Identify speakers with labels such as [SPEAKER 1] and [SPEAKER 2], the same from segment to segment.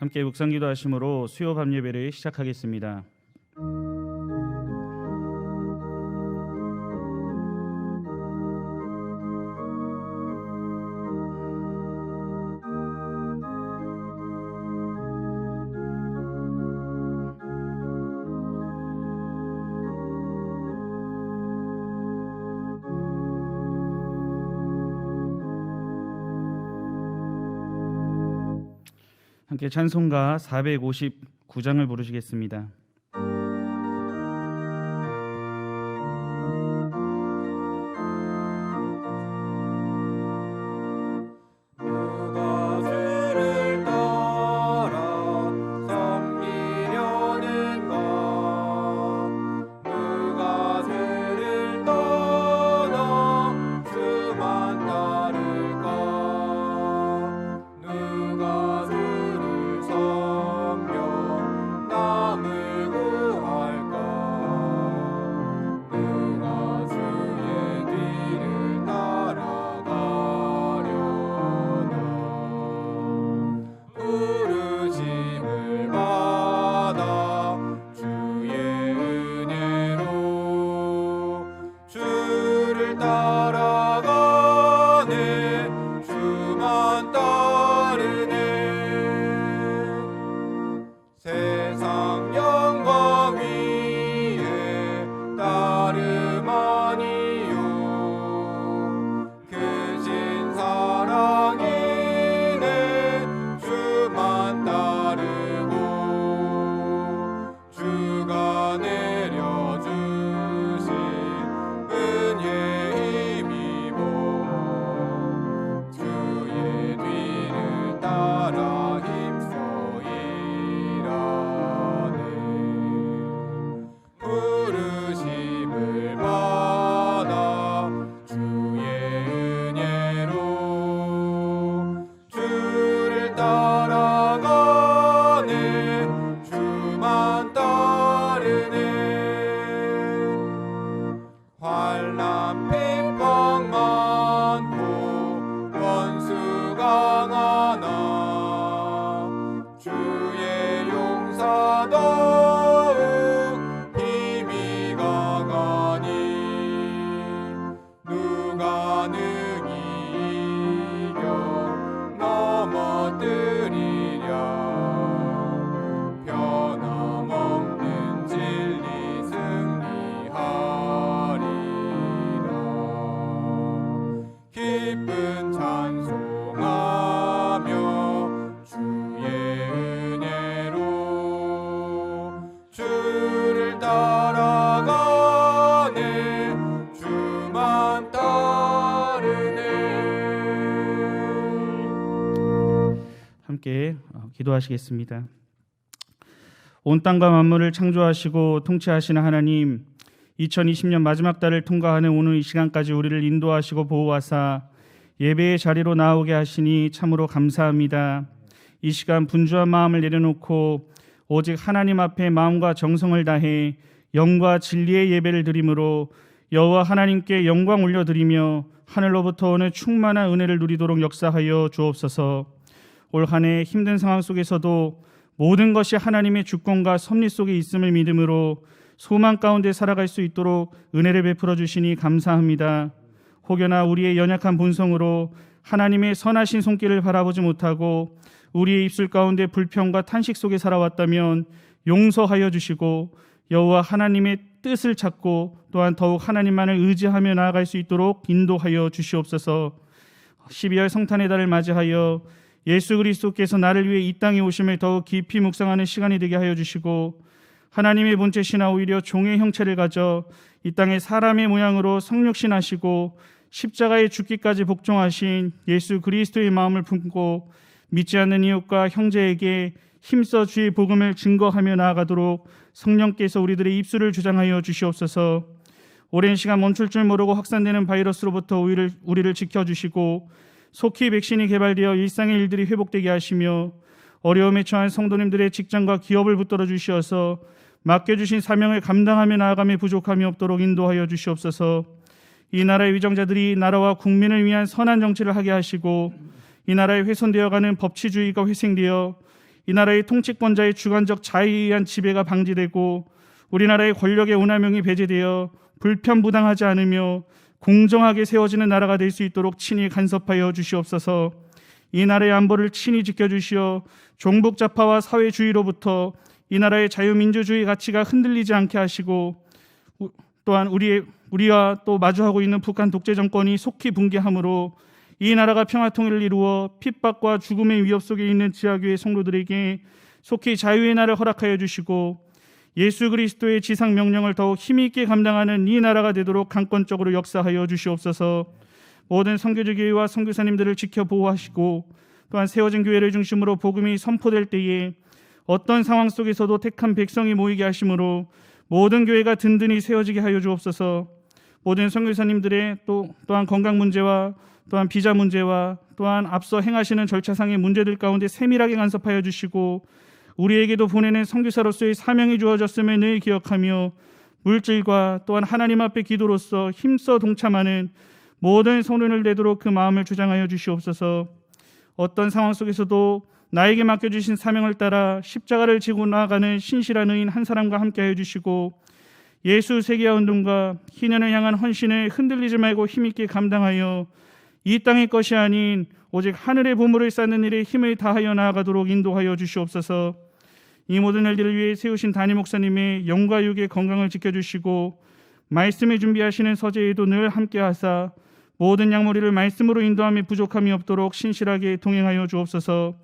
[SPEAKER 1] 함께 묵상기도 하심으로 수요 밤 예배를 시작하겠습니다. 함께 찬송가 459장을 부르시겠습니다. 함께 기도하시겠습니다. 온 땅과 만물을 창조하시고 통치하시는 하나님, 2020년 마지막 달을 통과하는 오늘 이 시간까지 우리를 인도하시고 보호하사 예배의 자리로 나오게 하시니 참으로 감사합니다. 이 시간 분주한 마음을 내려놓고 오직 하나님 앞에 마음과 정성을 다해 영과 진리의 예배를 드림으로 여호와 하나님께 영광 올려드리며 하늘로부터 오는 충만한 은혜를 누리도록 역사하여 주옵소서. 올 한 해 힘든 상황 속에서도 모든 것이 하나님의 주권과 섭리 속에 있음을 믿음으로 소망 가운데 살아갈 수 있도록 은혜를 베풀어 주시니 감사합니다. 혹여나 우리의 연약한 본성으로 하나님의 선하신 손길을 바라보지 못하고 우리의 입술 가운데 불평과 탄식 속에 살아왔다면 용서하여 주시고 여호와 하나님의 뜻을 찾고 또한 더욱 하나님만을 의지하며 나아갈 수 있도록 인도하여 주시옵소서. 12월 성탄의 달을 맞이하여 예수 그리스도께서 나를 위해 이 땅에 오심을 더욱 깊이 묵상하는 시간이 되게 하여 주시고 하나님의 본체시나 오히려 종의 형체를 가져 이 땅에 사람의 모양으로 성육신하시고 십자가에 죽기까지 복종하신 예수 그리스도의 마음을 품고 믿지 않는 이웃과 형제에게 힘써 주의 복음을 증거하며 나아가도록 성령께서 우리들의 입술을 주장하여 주시옵소서. 오랜 시간 멈출 줄 모르고 확산되는 바이러스로부터 우리를 지켜주시고 속히 백신이 개발되어 일상의 일들이 회복되게 하시며 어려움에 처한 성도님들의 직장과 기업을 붙들어 주시어서 맡겨주신 사명을 감당하며 나아감에 부족함이 없도록 인도하여 주시옵소서. 이 나라의 위정자들이 나라와 국민을 위한 선한 정치를 하게 하시고 이 나라에 훼손되어가는 법치주의가 회생되어 이 나라의 통치권자의 주관적 자유에 의한 지배가 방지되고 우리나라의 권력의 오남용이 배제되어 불편부당하지 않으며 공정하게 세워지는 나라가 될 수 있도록 친히 간섭하여 주시옵소서. 이 나라의 안보를 친히 지켜주시어 종북좌파와 사회주의로부터 이 나라의 자유민주주의 가치가 흔들리지 않게 하시고 또한 우리와 또 마주하고 있는 북한 독재 정권이 속히 붕괴함으로 이 나라가 평화통일을 이루어 핍박과 죽음의 위협 속에 있는 지하교회 성도들에게 속히 자유의 날을 허락하여 주시고 예수 그리스도의 지상 명령을 더욱 힘이 있게 감당하는 이 나라가 되도록 강권적으로 역사하여 주시옵소서. 모든 선교지 교회와 선교사님들을 지켜 보호하시고 또한 세워진 교회를 중심으로 복음이 선포될 때에 어떤 상황 속에서도 택한 백성이 모이게 하심으로 모든 교회가 든든히 세워지게 하여 주옵소서. 모든 선교사님들의 또한 건강 문제와 또한 비자 문제와 또한 앞서 행하시는 절차상의 문제들 가운데 세밀하게 간섭하여 주시고 우리에게도 보내는 선교사로서의 사명이 주어졌음을 늘 기억하며 물질과 또한 하나님 앞에 기도로서 힘써 동참하는 모든 성도를 내도록 그 마음을 주장하여 주시옵소서. 어떤 상황 속에서도 나에게 맡겨주신 사명을 따라 십자가를 지고 나아가는 신실한 의인 한 사람과 함께하여 주시고 예수 세계화 운동과 희년을 향한 헌신을 흔들리지 말고 힘있게 감당하여 이 땅의 것이 아닌 오직 하늘의 보물을 쌓는 일에 힘을 다하여 나아가도록 인도하여 주시옵소서. 이 모든 일들을 위해 세우신 담임 목사님의 영과 육의 건강을 지켜주시고 말씀을 준비하시는 서재에도 늘 함께하사 모든 양머리를 말씀으로 인도함에 부족함이 없도록 신실하게 동행하여 주옵소서.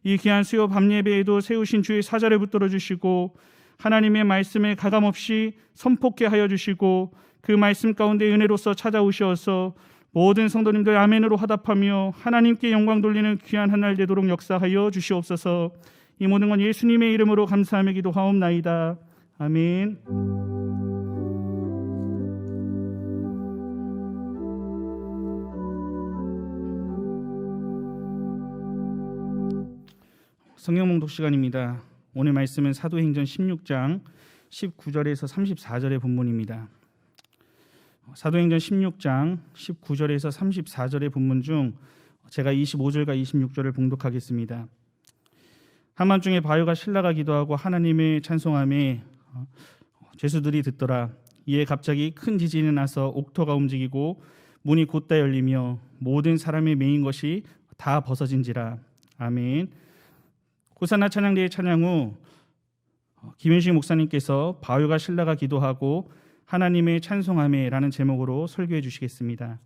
[SPEAKER 1] 이 귀한 수요 밤예배에도 세우신 주의 사자를 붙들어 주시고 하나님의 말씀에 가감없이 선포케 하여 주시고 그 말씀 가운데 은혜로서 찾아오셔서 모든 성도님들 아멘으로 화답하며 하나님께 영광 돌리는 귀한 한 날 되도록 역사하여 주시옵소서. 이 모든 건 예수님의 이름으로 감사하며 기도하옵나이다. 아멘. 성경 봉독 시간입니다. 오늘 말씀은 사도행전 16장 19절에서 34절의 본문입니다. 사도행전 16장 19절에서 34절의 본문 중 제가 25절과 26절을 봉독하겠습니다. 한밤중에 바요가 신라가 기도하고 하나님을 찬송하며 죄수들이 듣더라. 이에 갑자기 큰 지진이 나서 옥토가 움직이고 문이 곧다 열리며 모든 사람의 메인 것이 다 벗어진지라. 아멘. 호산나 찬양대의 찬양 후 김윤식 목사님께서 바요가 신라가 기도하고 하나님의 찬송하며라는 제목으로 설교해 주시겠습니다.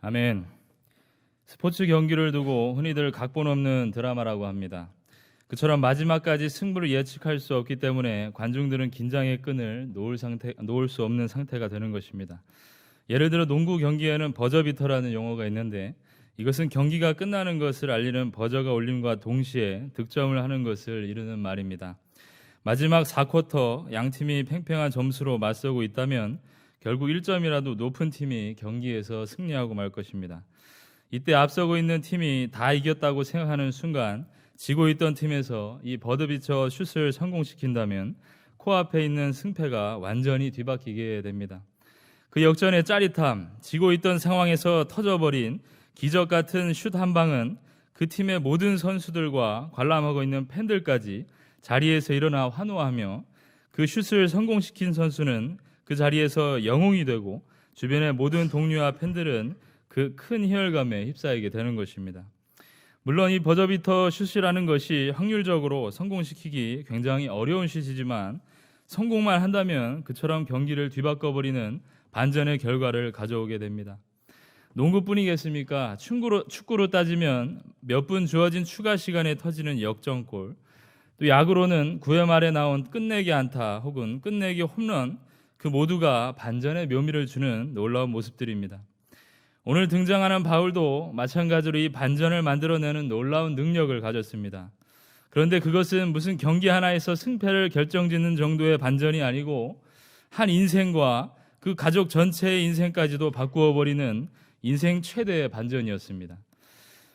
[SPEAKER 2] 아멘. 스포츠 경기를 두고 흔히들 각본 없는 드라마라고 합니다. 그처럼 마지막까지 승부를 예측할 수 없기 때문에 관중들은 긴장의 끈을 놓을 수 없는 상태가 되는 것입니다. 예를 들어 농구 경기에는 버저비터라는 용어가 있는데 이것은 경기가 끝나는 것을 알리는 버저가 울림과 동시에 득점을 하는 것을 이르는 말입니다. 마지막 4쿼터 양팀이 팽팽한 점수로 맞서고 있다면 결국 1점이라도 높은 팀이 경기에서 승리하고 말 것입니다. 이때 앞서고 있는 팀이 다 이겼다고 생각하는 순간 지고 있던 팀에서 이 버저비터 슛을 성공시킨다면 코앞에 있는 승패가 완전히 뒤바뀌게 됩니다. 그 역전의 짜릿함, 지고 있던 상황에서 터져버린 기적 같은 슛 한 방은 그 팀의 모든 선수들과 관람하고 있는 팬들까지 자리에서 일어나 환호하며 그 슛을 성공시킨 선수는 그 자리에서 영웅이 되고 주변의 모든 동료와 팬들은 그 큰 희열감에 휩싸이게 되는 것입니다. 물론 이 버저비터 슛이라는 것이 확률적으로 성공시키기 굉장히 어려운 슛이지만 성공만 한다면 그처럼 경기를 뒤바꿔버리는 반전의 결과를 가져오게 됩니다. 농구뿐이겠습니까? 축구로 따지면 몇 분 주어진 추가 시간에 터지는 역전골, 또 야구로는 9회 말에 나온 끝내기 안타 혹은 끝내기 홈런, 그 모두가 반전의 묘미를 주는 놀라운 모습들입니다. 오늘 등장하는 바울도 마찬가지로 이 반전을 만들어내는 놀라운 능력을 가졌습니다. 그런데 그것은 무슨 경기 하나에서 승패를 결정짓는 정도의 반전이 아니고 한 인생과 그 가족 전체의 인생까지도 바꾸어 버리는 인생 최대의 반전이었습니다.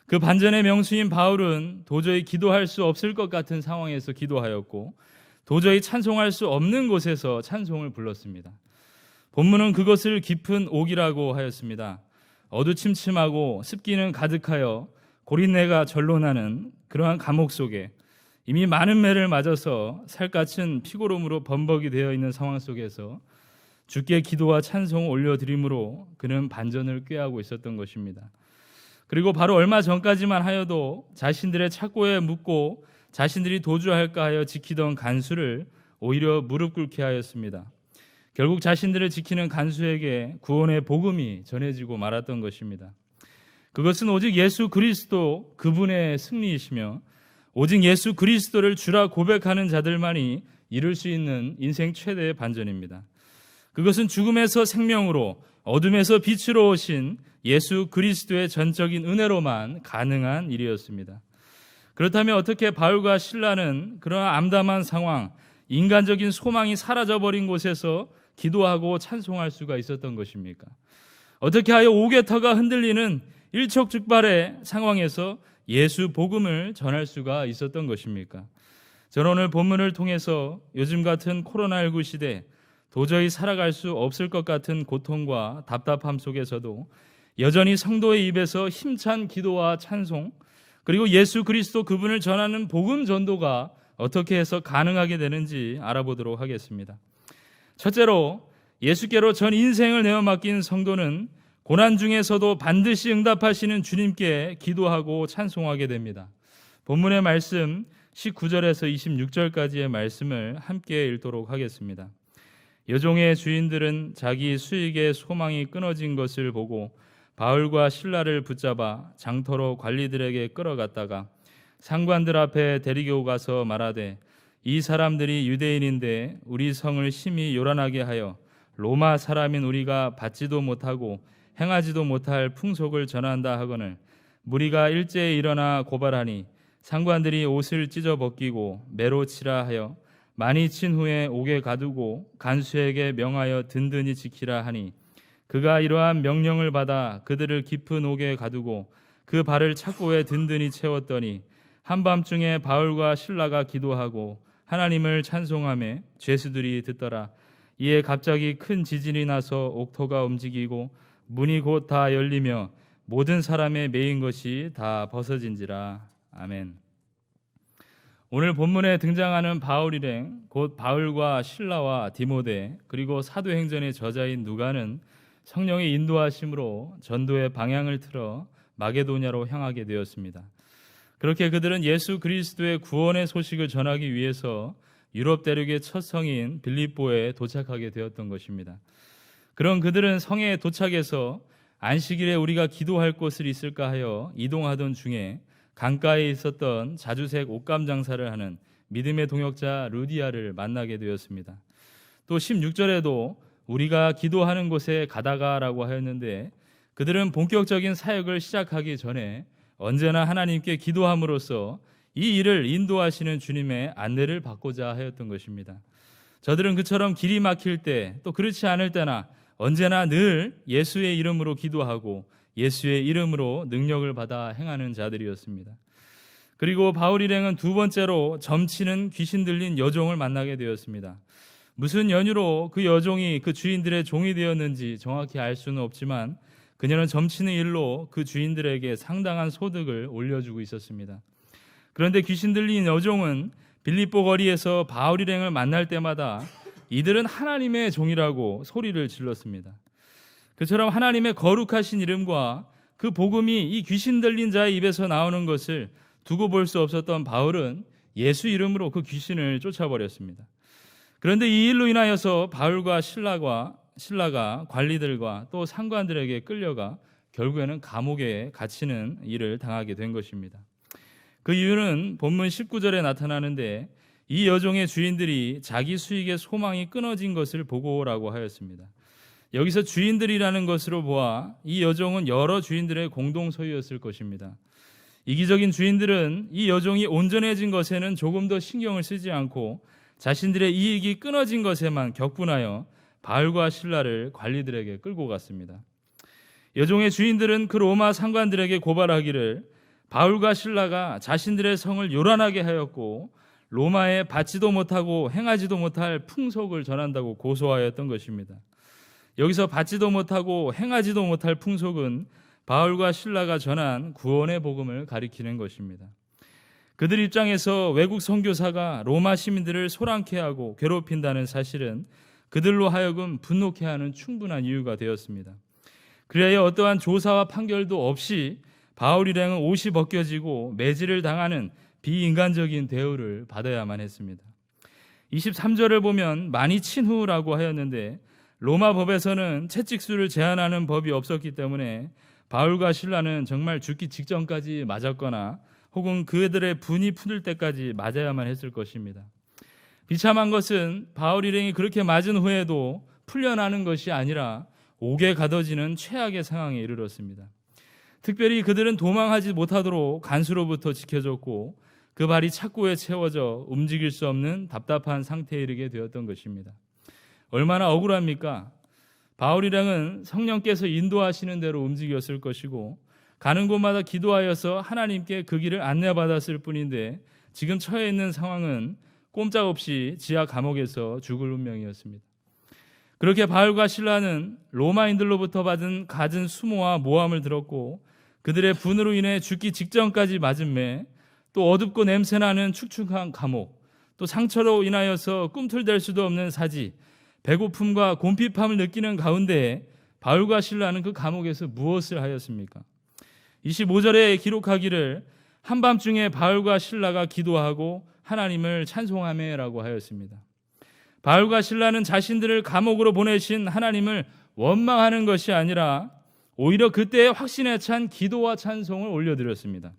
[SPEAKER 2] 그 반전의 명수인 바울은 도저히 기도할 수 없을 것 같은 상황에서 기도하였고 도저히 찬송할 수 없는 곳에서 찬송을 불렀습니다. 본문은 그것을 깊은 옥이라고 하였습니다. 어두침침하고 습기는 가득하여 고린내가 절로 나는 그러한 감옥 속에 이미 많은 매를 맞아서 살갗은 피고름으로 범벅이 되어 있는 상황 속에서 주께 기도와 찬송을 올려드림으로 그는 반전을 꾀하고 있었던 것입니다. 그리고 바로 얼마 전까지만 하여도 자신들의 착고에 묻고 자신들이 도주할까 하여 지키던 간수를 오히려 무릎 꿇게 하였습니다. 결국 자신들을 지키는 간수에게 구원의 복음이 전해지고 말았던 것입니다. 그것은 오직 예수 그리스도 그분의 승리이시며 오직 예수 그리스도를 주라 고백하는 자들만이 이룰 수 있는 인생 최대의 반전입니다. 그것은 죽음에서 생명으로 어둠에서 빛으로 오신 예수 그리스도의 전적인 은혜로만 가능한 일이었습니다. 그렇다면 어떻게 바울과 실라는 그런 암담한 상황, 인간적인 소망이 사라져버린 곳에서 기도하고 찬송할 수가 있었던 것입니까? 어떻게 하여 옥의 터가 흔들리는 일촉즉발의 상황에서 예수 복음을 전할 수가 있었던 것입니까? 저는 오늘 본문을 통해서 요즘 같은 코로나19 시대 도저히 살아갈 수 없을 것 같은 고통과 답답함 속에서도 여전히 성도의 입에서 힘찬 기도와 찬송, 그리고 예수 그리스도 그분을 전하는 복음 전도가 어떻게 해서 가능하게 되는지 알아보도록 하겠습니다. 첫째로 예수께로 전 인생을 내어 맡긴 성도는 고난 중에서도 반드시 응답하시는 주님께 기도하고 찬송하게 됩니다. 본문의 말씀 19절에서 26절까지의 말씀을 함께 읽도록 하겠습니다. 여종의 주인들은 자기 수익의 소망이 끊어진 것을 보고 바울과 실라를 붙잡아 장터로 관리들에게 끌어갔다가 상관들 앞에 데리고 가서 말하되 이 사람들이 유대인인데 우리 성을 심히 요란하게 하여 로마 사람인 우리가 받지도 못하고 행하지도 못할 풍속을 전한다 하거늘 무리가 일제히 일어나 고발하니 상관들이 옷을 찢어 벗기고 매로 치라 하여 많이 친 후에 옥에 가두고 간수에게 명하여 든든히 지키라 하니 그가 이러한 명령을 받아 그들을 깊은 옥에 가두고 그 발을 착고에 든든히 채웠더니 한밤중에 바울과 실라가 기도하고 하나님을 찬송하며 죄수들이 듣더라. 이에 갑자기 큰 지진이 나서 옥토가 움직이고 문이 곧 다 열리며 모든 사람의 매인 것이 다 벗어진지라. 아멘. 오늘 본문에 등장하는 바울 일행, 곧 바울과 실라와 디모데 그리고 사도행전의 저자인 누가는 성령의 인도하심으로 전도의 방향을 틀어 마게도냐로 향하게 되었습니다. 그렇게 그들은 예수 그리스도의 구원의 소식을 전하기 위해서 유럽 대륙의 첫 성인 빌립보에 도착하게 되었던 것입니다. 그런 그들은 성에 도착해서 안식일에 우리가 기도할 곳을 있을까 하여 이동하던 중에 강가에 있었던 자주색 옷감 장사를 하는 믿음의 동역자 루디아를 만나게 되었습니다. 또 16절에도 우리가 기도하는 곳에 가다가라고 하였는데 그들은 본격적인 사역을 시작하기 전에 언제나 하나님께 기도함으로써 이 일을 인도하시는 주님의 안내를 받고자 하였던 것입니다. 저들은 그처럼 길이 막힐 때 또 그렇지 않을 때나 언제나 늘 예수의 이름으로 기도하고 예수의 이름으로 능력을 받아 행하는 자들이었습니다. 그리고 바울 일행은 두 번째로 점치는 귀신 들린 여종을 만나게 되었습니다. 무슨 연유로 그 여종이 그 주인들의 종이 되었는지 정확히 알 수는 없지만 그녀는 점치는 일로 그 주인들에게 상당한 소득을 올려주고 있었습니다. 그런데 귀신 들린 여종은 빌립보 거리에서 바울 일행을 만날 때마다 이들은 하나님의 종이라고 소리를 질렀습니다. 그처럼 하나님의 거룩하신 이름과 그 복음이 이 귀신 들린 자의 입에서 나오는 것을 두고 볼 수 없었던 바울은 예수 이름으로 그 귀신을 쫓아버렸습니다. 그런데 이 일로 인하여서 바울과 신라가 관리들과 또 상관들에게 끌려가 결국에는 감옥에 갇히는 일을 당하게 된 것입니다. 그 이유는 본문 19절에 나타나는데 이 여종의 주인들이 자기 수익의 소망이 끊어진 것을 보고라고 하였습니다. 여기서 주인들이라는 것으로 보아 이 여종은 여러 주인들의 공동 소유였을 것입니다. 이기적인 주인들은 이 여종이 온전해진 것에는 조금 더 신경을 쓰지 않고 자신들의 이익이 끊어진 것에만 격분하여 바울과 신라를 관리들에게 끌고 갔습니다. 여종의 주인들은 그 로마 상관들에게 고발하기를 바울과 신라가 자신들의 성을 요란하게 하였고 로마에 받지도 못하고 행하지도 못할 풍속을 전한다고 고소하였던 것입니다. 여기서 받지도 못하고 행하지도 못할 풍속은 바울과 신라가 전한 구원의 복음을 가리키는 것입니다. 그들 입장에서 외국 선교사가 로마 시민들을 소란케 하고 괴롭힌다는 사실은 그들로 하여금 분노케 하는 충분한 이유가 되었습니다. 그래야 어떠한 조사와 판결도 없이 바울 일행은 옷이 벗겨지고 매질을 당하는 비인간적인 대우를 받아야만 했습니다. 23절을 보면 많이 친 후라고 하였는데 로마 법에서는 채찍수를 제한하는 법이 없었기 때문에 바울과 신라는 정말 죽기 직전까지 맞았거나 혹은 그들의 분이 풀릴 때까지 맞아야만 했을 것입니다. 비참한 것은 바울 일행이 그렇게 맞은 후에도 풀려나는 것이 아니라 옥에 가둬지는 최악의 상황에 이르렀습니다. 특별히 그들은 도망하지 못하도록 간수로부터 지켜졌고 그 발이 착고에 채워져 움직일 수 없는 답답한 상태에 이르게 되었던 것입니다. 얼마나 억울합니까? 바울 일행은 성령께서 인도하시는 대로 움직였을 것이고 가는 곳마다 기도하여서 하나님께 그 길을 안내받았을 뿐인데 지금 처해 있는 상황은 꼼짝없이 지하 감옥에서 죽을 운명이었습니다. 그렇게 바울과 신라는 로마인들로부터 받은 갖은 수모와 모함을 들었고 그들의 분으로 인해 죽기 직전까지 맞은 매, 또 어둡고 냄새나는 축축한 감옥, 또 상처로 인하여서 꿈틀댈 수도 없는 사지, 배고픔과 곰핍함을 느끼는 가운데 바울과 신라는 그 감옥에서 무엇을 하였습니까? 25절에 기록하기를 한밤중에 바울과 신라가 기도하고 하나님을 찬송하매라고 하였습니다. 바울과 신라는 자신들을 감옥으로 보내신 하나님을 원망하는 것이 아니라 오히려 그때의 확신에 찬 기도와 찬송을 올려드렸습니다.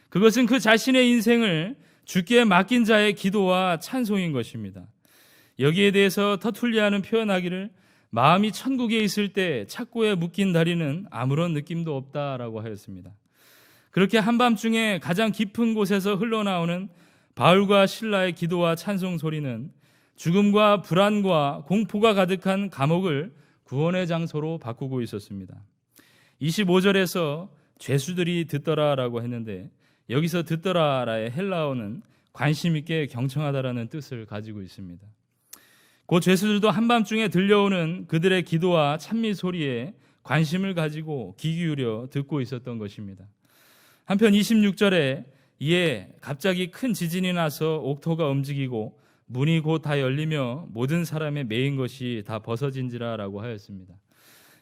[SPEAKER 2] 그것은 그 자신의 인생을 주께 맡긴 자의 기도와 찬송인 것입니다. 여기에 대해서 터툴리아는 표현하기를 마음이 천국에 있을 때 착고에 묶인 다리는 아무런 느낌도 없다라고 하였습니다. 그렇게 한밤중에 가장 깊은 곳에서 흘러나오는 바울과 신라의 기도와 찬송 소리는 죽음과 불안과 공포가 가득한 감옥을 구원의 장소로 바꾸고 있었습니다. 25절에서 죄수들이 듣더라라고 했는데 여기서 듣더라라의 헬라어는 관심 있게 경청하다라는 뜻을 가지고 있습니다. 그 죄수들도 한밤중에 들려오는 그들의 기도와 찬미 소리에 관심을 가지고 귀 기울여 듣고 있었던 것입니다. 한편 26절에 이에 갑자기 큰 지진이 나서 옥토가 움직이고 문이 곧 다 열리며 모든 사람의 매인 것이 다 벗어진지라라고 하였습니다.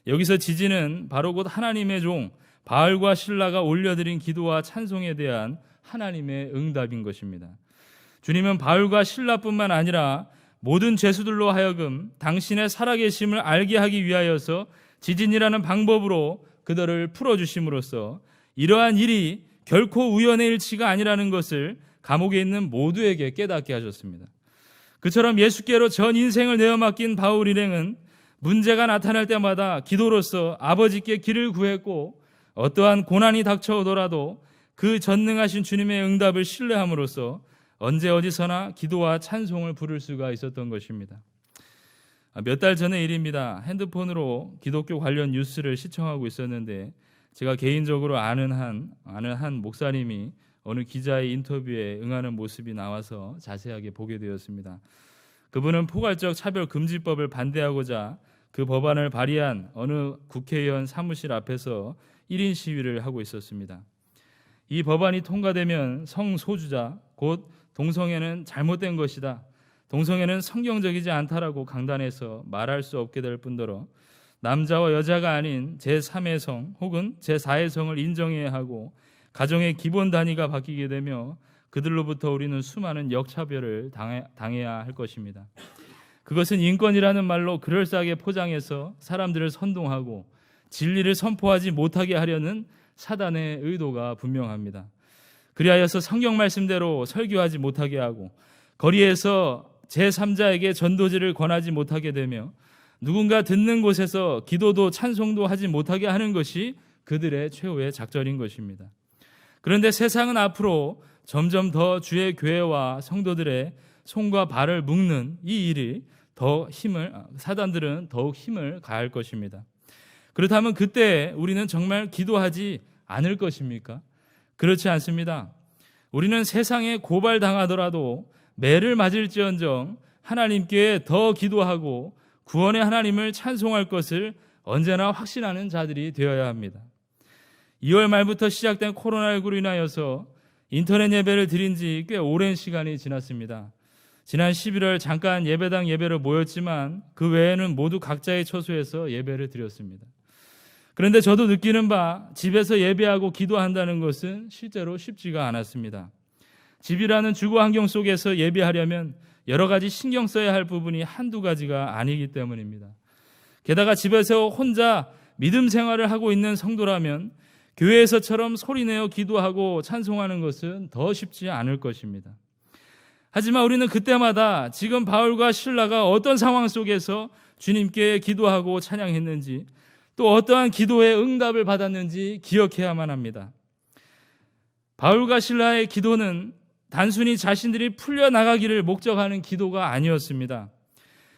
[SPEAKER 2] 여기서 지진은 바로 곧 하나님의 종 바울과 신라가 올려드린 기도와 찬송에 대한 하나님의 응답인 것입니다. 주님은 바울과 신라뿐만 아니라 모든 죄수들로 하여금 당신의 살아계심을 알게 하기 위하여서 지진이라는 방법으로 그들을 풀어주심으로써 이러한 일이 결코 우연의 일치가 아니라는 것을 감옥에 있는 모두에게 깨닫게 하셨습니다. 그처럼 예수께로 전 인생을 내어 맡긴 바울 일행은 문제가 나타날 때마다 기도로서 아버지께 길을 구했고, 어떠한 고난이 닥쳐오더라도 그 전능하신 주님의 응답을 신뢰함으로써 언제 어디서나 기도와 찬송을 부를 수가 있었던 것입니다. 몇 달 전의 일입니다. 핸드폰으로 기독교 관련 뉴스를 시청하고 있었는데, 제가 개인적으로 아는 한 목사님이 어느 기자의 인터뷰에 응하는 모습이 나와서 자세하게 보게 되었습니다. 그분은 포괄적 차별금지법을 반대하고자 그 법안을 발의한 어느 국회의원 사무실 앞에서 1인 시위를 하고 있었습니다. 이 법안이 통과되면 성소주자, 곧 동성애는 잘못된 것이다, 동성애는 성경적이지 않다라고 강단에서 말할 수 없게 될 뿐더러 남자와 여자가 아닌 제3의 성 혹은 제4의 성을 인정해야 하고 가정의 기본 단위가 바뀌게 되며 그들로부터 우리는 수많은 역차별을 당해야 할 것입니다. 그것은 인권이라는 말로 그럴싸하게 포장해서 사람들을 선동하고 진리를 선포하지 못하게 하려는 사단의 의도가 분명합니다. 그리하여서 성경 말씀대로 설교하지 못하게 하고 거리에서 제3자에게 전도지를 권하지 못하게 되며 누군가 듣는 곳에서 기도도 찬송도 하지 못하게 하는 것이 그들의 최후의 작전인 것입니다. 그런데 세상은 앞으로 점점 더 주의 교회와 성도들의 손과 발을 묶는 이 일이 사단들은 더욱 힘을 가할 것입니다. 그렇다면 그때 우리는 정말 기도하지 않을 것입니까? 그렇지 않습니다. 우리는 세상에 고발당하더라도 매를 맞을지언정 하나님께 더 기도하고 구원의 하나님을 찬송할 것을 언제나 확신하는 자들이 되어야 합니다. 2월 말부터 시작된 코로나19로 인하여서 인터넷 예배를 드린 지 꽤 오랜 시간이 지났습니다. 지난 11월 잠깐 예배당 예배로 모였지만 그 외에는 모두 각자의 처소에서 예배를 드렸습니다. 그런데 저도 느끼는 바 집에서 예배하고 기도한다는 것은 실제로 쉽지가 않았습니다. 집이라는 주거 환경 속에서 예배하려면 여러 가지 신경 써야 할 부분이 한두 가지가 아니기 때문입니다. 게다가 집에서 혼자 믿음 생활을 하고 있는 성도라면 교회에서처럼 소리내어 기도하고 찬송하는 것은 더 쉽지 않을 것입니다. 하지만 우리는 그때마다 지금 바울과 실라가 어떤 상황 속에서 주님께 기도하고 찬양했는지, 또 어떠한 기도의 응답을 받았는지 기억해야만 합니다. 바울과 실라의 기도는 단순히 자신들이 풀려나가기를 목적하는 기도가 아니었습니다.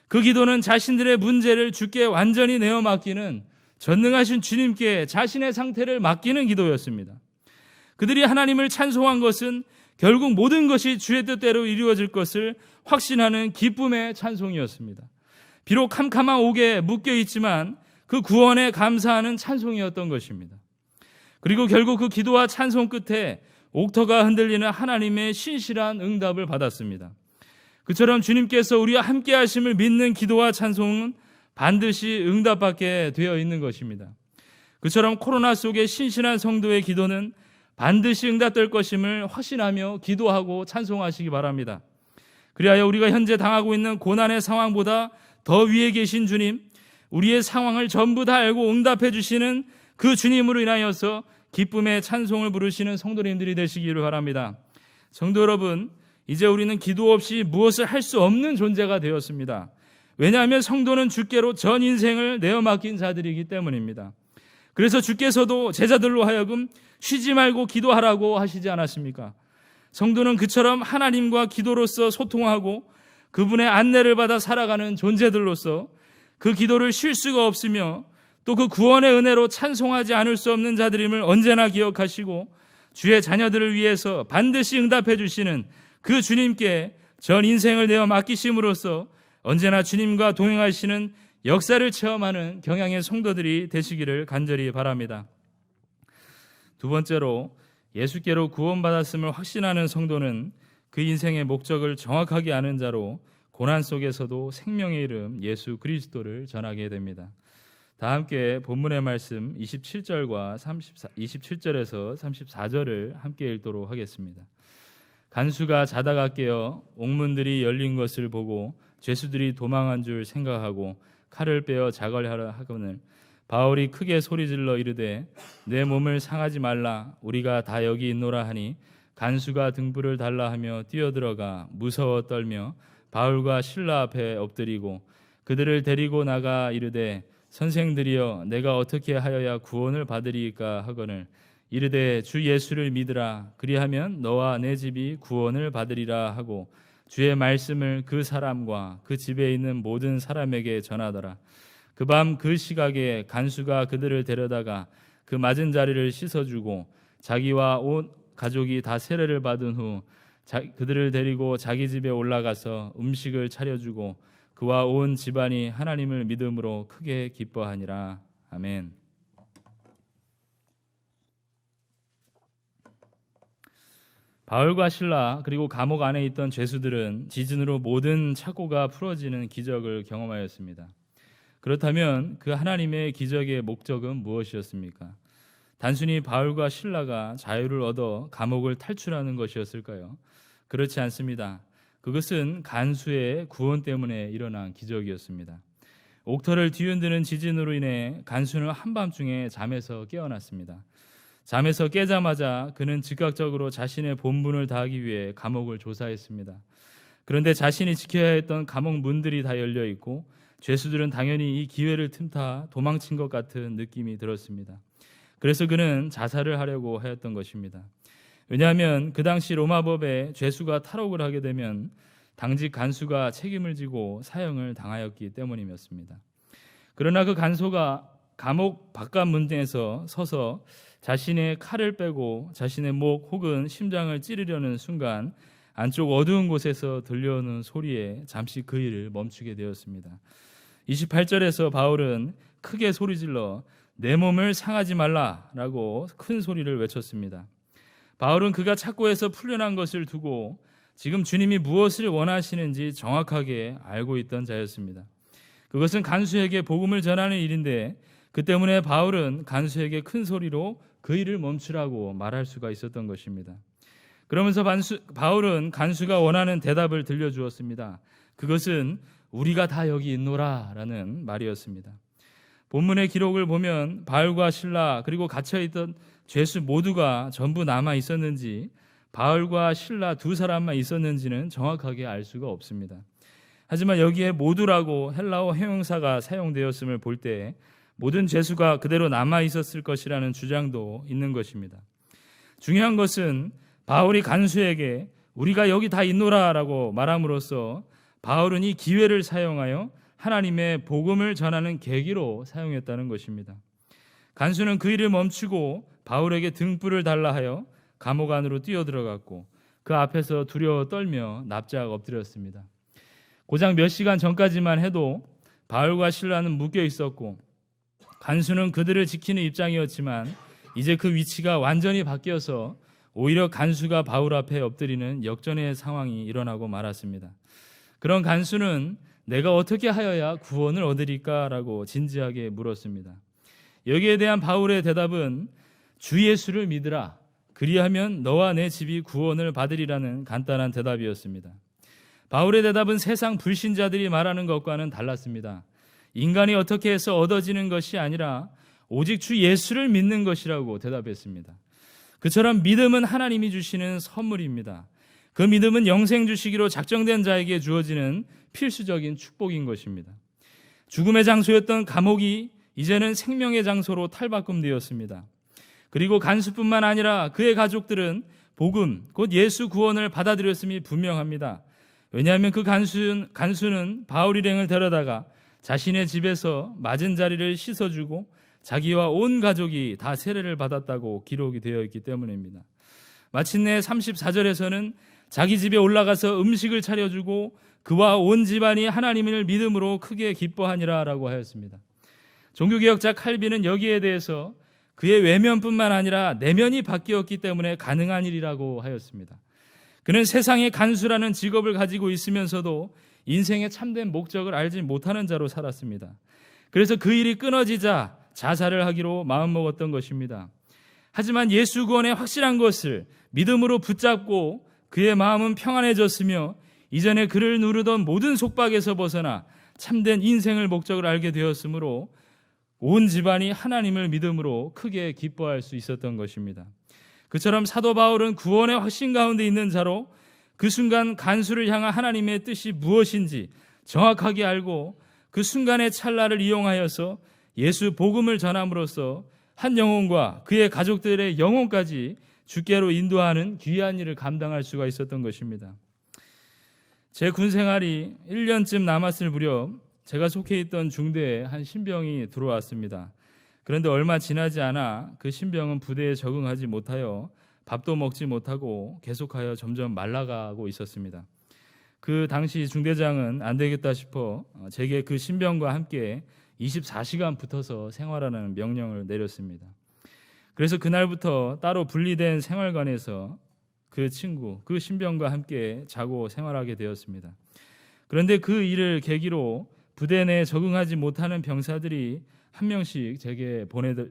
[SPEAKER 2] 그 기도는 자신들의 문제를 주께 완전히 내어 맡기는, 전능하신 주님께 자신의 상태를 맡기는 기도였습니다. 그들이 하나님을 찬송한 것은 결국 모든 것이 주의 뜻대로 이루어질 것을 확신하는 기쁨의 찬송이었습니다. 비록 캄캄한 옥에 묶여 있지만 그 구원에 감사하는 찬송이었던 것입니다. 그리고 결국 그 기도와 찬송 끝에 옥터가 흔들리는 하나님의 신실한 응답을 받았습니다. 그처럼 주님께서 우리와 함께 하심을 믿는 기도와 찬송은 반드시 응답받게 되어 있는 것입니다. 그처럼 코로나 속의 신실한 성도의 기도는 반드시 응답될 것임을 확신하며 기도하고 찬송하시기 바랍니다. 그리하여 우리가 현재 당하고 있는 고난의 상황보다 더 위에 계신 주님, 우리의 상황을 전부 다 알고 응답해 주시는 그 주님으로 인하여서 기쁨의 찬송을 부르시는 성도님들이 되시기를 바랍니다. 성도 여러분, 이제 우리는 기도 없이 무엇을 할 수 없는 존재가 되었습니다. 왜냐하면 성도는 주께로 전 인생을 내어 맡긴 자들이기 때문입니다. 그래서 주께서도 제자들로 하여금 쉬지 말고 기도하라고 하시지 않았습니까? 성도는 그처럼 하나님과 기도로서 소통하고 그분의 안내를 받아 살아가는 존재들로서 그 기도를 쉴 수가 없으며 또 그 구원의 은혜로 찬송하지 않을 수 없는 자들임을 언제나 기억하시고 주의 자녀들을 위해서 반드시 응답해 주시는 그 주님께 전 인생을 내어 맡기심으로써 언제나 주님과 동행하시는 역사를 체험하는 경향의 성도들이 되시기를 간절히 바랍니다. 두 번째로, 예수께로 구원받았음을 확신하는 성도는 그 인생의 목적을 정확하게 아는 자로 고난 속에서도 생명의 이름 예수 그리스도를 전하게 됩니다. 다 함께 본문의 말씀 27절에서 34절을 함께 읽도록 하겠습니다. 간수가 자다가 깨어 옥문들이 열린 것을 보고 죄수들이 도망한 줄 생각하고 칼을 빼어 자갈하려 하거늘 바울이 크게 소리질러 이르되 내 몸을 상하지 말라 우리가 다 여기 있노라 하니 간수가 등불을 달라 하며 뛰어들어가 무서워 떨며 바울과 실라 앞에 엎드리고 그들을 데리고 나가 이르되 선생들이여 내가 어떻게 하여야 구원을 받으리이까 하거늘 이르되 주 예수를 믿으라 그리하면 너와 내 집이 구원을 받으리라 하고 주의 말씀을 그 사람과 그 집에 있는 모든 사람에게 전하더라. 그 밤 그 시각에 간수가 그들을 데려다가 그 맞은 자리를 씻어주고 자기와 온 가족이 다 세례를 받은 후 그들을 데리고 자기 집에 올라가서 음식을 차려주고 그와 온 집안이 하나님을 믿음으로 크게 기뻐하니라. 아멘. 바울과 실라 그리고 감옥 안에 있던 죄수들은 지진으로 모든 착고가 풀어지는 기적을 경험하였습니다. 그렇다면 그 하나님의 기적의 목적은 무엇이었습니까? 단순히 바울과 실라가 자유를 얻어 감옥을 탈출하는 것이었을까요? 그렇지 않습니다. 그것은 간수의 구원 때문에 일어난 기적이었습니다. 옥터를 뒤흔드는 지진으로 인해 간수는 한밤중에 잠에서 깨어났습니다. 잠에서 깨자마자 그는 즉각적으로 자신의 본분을 다하기 위해 감옥을 조사했습니다. 그런데 자신이 지켜야 했던 감옥 문들이 다 열려 있고 죄수들은 당연히 이 기회를 틈타 도망친 것 같은 느낌이 들었습니다. 그래서 그는 자살을 하려고 하였던 것입니다. 왜냐하면 그 당시 로마법에 죄수가 탈옥을 하게 되면 당직 간수가 책임을 지고 사형을 당하였기 때문이었습니다. 그러나 그 간수가 감옥 바깥 문에서 서서 자신의 칼을 빼고 자신의 목 혹은 심장을 찌르려는 순간 안쪽 어두운 곳에서 들려오는 소리에 잠시 그 일을 멈추게 되었습니다. 28절에서 바울은 크게 소리질러 내 몸을 상하지 말라라고 큰 소리를 외쳤습니다. 바울은 그가 착고에서 풀려난 것을 두고 지금 주님이 무엇을 원하시는지 정확하게 알고 있던 자였습니다. 그것은 간수에게 복음을 전하는 일인데 그 때문에 바울은 간수에게 큰 소리로 그 일을 멈추라고 말할 수가 있었던 것입니다. 그러면서 바울은 간수가 원하는 대답을 들려주었습니다. 그것은 우리가 다 여기 있노라 라는 말이었습니다. 본문의 기록을 보면 바울과 실라 그리고 갇혀있던 죄수 모두가 전부 남아 있었는지 바울과 실라 두 사람만 있었는지는 정확하게 알 수가 없습니다. 하지만 여기에 모두라고 헬라어 형용사가 사용되었음을 볼 때 모든 죄수가 그대로 남아 있었을 것이라는 주장도 있는 것입니다. 중요한 것은 바울이 간수에게 우리가 여기 다 있노라라고 말함으로써 바울은 이 기회를 사용하여 하나님의 복음을 전하는 계기로 사용했다는 것입니다. 간수는 그 일을 멈추고 바울에게 등불을 달라 하여 감옥 안으로 뛰어들어갔고 그 앞에서 두려워 떨며 납작 엎드렸습니다. 고작 몇 시간 전까지만 해도 바울과 실라는 묶여 있었고 간수는 그들을 지키는 입장이었지만 이제 그 위치가 완전히 바뀌어서 오히려 간수가 바울 앞에 엎드리는 역전의 상황이 일어나고 말았습니다. 그런 간수는 내가 어떻게 하여야 구원을 얻으리까라고 진지하게 물었습니다. 여기에 대한 바울의 대답은 주 예수를 믿으라 그리하면 너와 내 집이 구원을 받으리라는 간단한 대답이었습니다. 바울의 대답은 세상 불신자들이 말하는 것과는 달랐습니다. 인간이 어떻게 해서 얻어지는 것이 아니라 오직 주 예수를 믿는 것이라고 대답했습니다. 그처럼 믿음은 하나님이 주시는 선물입니다. 그 믿음은 영생 주시기로 작정된 자에게 주어지는 필수적인 축복인 것입니다. 죽음의 장소였던 감옥이 이제는 생명의 장소로 탈바꿈되었습니다. 그리고 간수뿐만 아니라 그의 가족들은 복음, 곧 예수 구원을 받아들였음이 분명합니다. 왜냐하면 그 간수는 바울 일행을 데려다가 자신의 집에서 맞은 자리를 씻어주고 자기와 온 가족이 다 세례를 받았다고 기록이 되어 있기 때문입니다. 마침내 34절에서는 자기 집에 올라가서 음식을 차려주고 그와 온 집안이 하나님을 믿음으로 크게 기뻐하니라 라고 하였습니다. 종교개혁자 칼빈은 여기에 대해서 그의 외면뿐만 아니라 내면이 바뀌었기 때문에 가능한 일이라고 하였습니다. 그는 세상의 간수라는 직업을 가지고 있으면서도 인생의 참된 목적을 알지 못하는 자로 살았습니다. 그래서 그 일이 끊어지자 자살을 하기로 마음먹었던 것입니다. 하지만 예수 구원의 확실한 것을 믿음으로 붙잡고 그의 마음은 평안해졌으며 이전에 그를 누르던 모든 속박에서 벗어나 참된 인생을 목적을 알게 되었으므로 온 집안이 하나님을 믿음으로 크게 기뻐할 수 있었던 것입니다. 그처럼 사도 바울은 구원의 확신 가운데 있는 자로 그 순간 간수를 향한 하나님의 뜻이 무엇인지 정확하게 알고 그 순간의 찰나를 이용하여서 예수 복음을 전함으로써 한 영혼과 그의 가족들의 영혼까지 주께로 인도하는 귀한 일을 감당할 수가 있었던 것입니다. 제 군 생활이 1년쯤 남았을 무렵 제가 속해 있던 중대에 한 신병이 들어왔습니다. 그런데 얼마 지나지 않아 그 신병은 부대에 적응하지 못하여 밥도 먹지 못하고 계속하여 점점 말라가고 있었습니다. 그 당시 중대장은 안 되겠다 싶어 제게 그 신병과 함께 24시간 붙어서 생활하는 명령을 내렸습니다. 그래서 그날부터 따로 분리된 생활관에서 그 신병과 함께 자고 생활하게 되었습니다. 그런데 그 일을 계기로 부대 내에 적응하지 못하는 병사들이 한 명씩 제게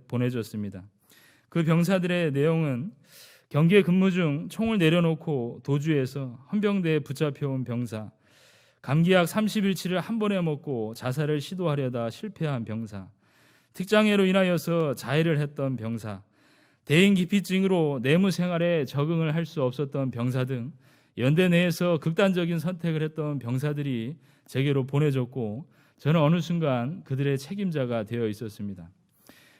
[SPEAKER 2] 보내줬습니다. 그 병사들의 내용은 경계 근무 중 총을 내려놓고 도주해서 헌병대에 붙잡혀온 병사, 감기약 30일치를 한 번에 먹고 자살을 시도하려다 실패한 병사, 특장애로 인하여서 자해를 했던 병사, 대인기피증으로 내무 생활에 적응을 할 수 없었던 병사 등 연대 내에서 극단적인 선택을 했던 병사들이 제게로 보내졌고 저는 어느 순간 그들의 책임자가 되어 있었습니다.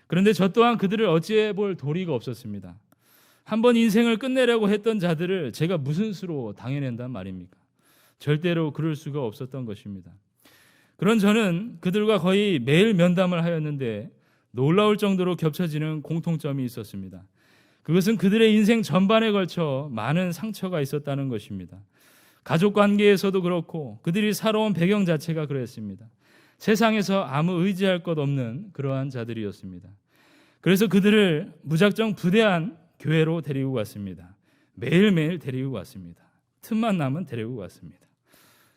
[SPEAKER 2] 그런데 저 또한 그들을 어찌해 볼 도리가 없었습니다. 한번 인생을 끝내려고 했던 자들을 제가 무슨 수로 당해낸단 말입니까? 절대로 그럴 수가 없었던 것입니다. 그런 저는 그들과 거의 매일 면담을 하였는데 놀라울 정도로 겹쳐지는 공통점이 있었습니다. 그것은 그들의 인생 전반에 걸쳐 많은 상처가 있었다는 것입니다. 가족 관계에서도 그렇고 그들이 살아온 배경 자체가 그랬습니다. 세상에서 아무 의지할 것 없는 그러한 자들이었습니다. 그래서 그들을 무작정 부대한 교회로 데리고 갔습니다. 매일매일 데리고 갔습니다. 틈만 나면 데리고 갔습니다.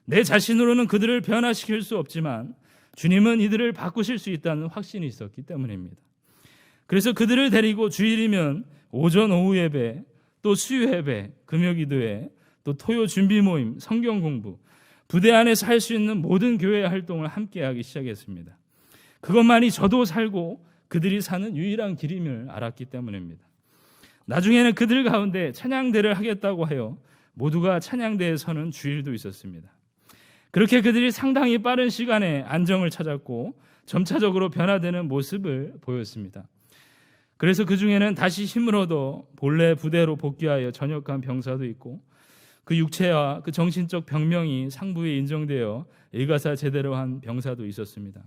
[SPEAKER 2] 내 자신으로는 그들을 변화시킬 수 없지만 주님은 이들을 바꾸실 수 있다는 확신이 있었기 때문입니다. 그래서 그들을 데리고 주일이면 오전 오후 예배, 또 수요 예배, 금요 기도회, 또 토요 준비 모임, 성경 공부, 부대 안에서 할 수 있는 모든 교회 활동을 함께하기 시작했습니다. 그것만이 저도 살고 그들이 사는 유일한 길임을 알았기 때문입니다. 나중에는 그들 가운데 찬양대를 하겠다고 하여 모두가 찬양대에 서는 주일도 있었습니다. 그렇게 그들이 상당히 빠른 시간에 안정을 찾았고 점차적으로 변화되는 모습을 보였습니다. 그래서 그 중에는 다시 힘을 얻어 본래 부대로 복귀하여 전역한 병사도 있고 그 육체와 그 정신적 병명이 상부에 인정되어 일가사 제대로 한 병사도 있었습니다.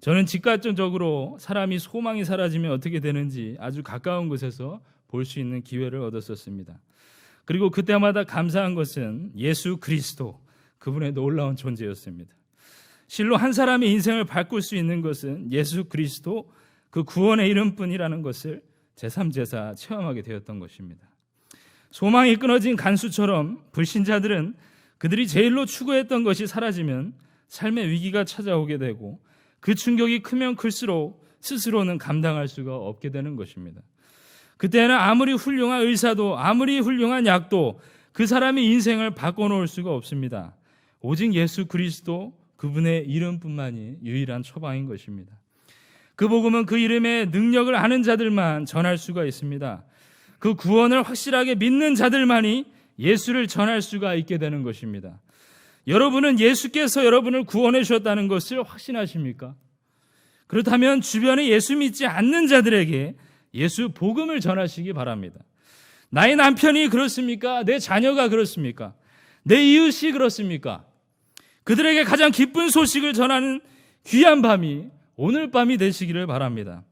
[SPEAKER 2] 저는 직관적으로 사람이 소망이 사라지면 어떻게 되는지 아주 가까운 곳에서 볼 수 있는 기회를 얻었었습니다. 그리고 그때마다 감사한 것은 예수 그리스도, 그분의 놀라운 존재였습니다. 실로 한 사람의 인생을 바꿀 수 있는 것은 예수 그리스도 그 구원의 이름뿐이라는 것을 제3제사 체험하게 되었던 것입니다. 소망이 끊어진 간수처럼 불신자들은 그들이 제일로 추구했던 것이 사라지면 삶의 위기가 찾아오게 되고 그 충격이 크면 클수록 스스로는 감당할 수가 없게 되는 것입니다. 그때는 아무리 훌륭한 의사도 아무리 훌륭한 약도 그 사람의 인생을 바꿔놓을 수가 없습니다. 오직 예수 그리스도 그분의 이름뿐만이 유일한 처방인 것입니다. 그 복음은 그 이름의 능력을 아는 자들만 전할 수가 있습니다. 그 구원을 확실하게 믿는 자들만이 예수를 전할 수가 있게 되는 것입니다. 여러분은 예수께서 여러분을 구원해 주셨다는 것을 확신하십니까? 그렇다면 주변에 예수 믿지 않는 자들에게 예수 복음을 전하시기 바랍니다. 나의 남편이 그렇습니까? 내 자녀가 그렇습니까? 내 이웃이 그렇습니까? 그들에게 가장 기쁜 소식을 전하는 귀한 밤이 오늘 밤이 되시기를 바랍니다.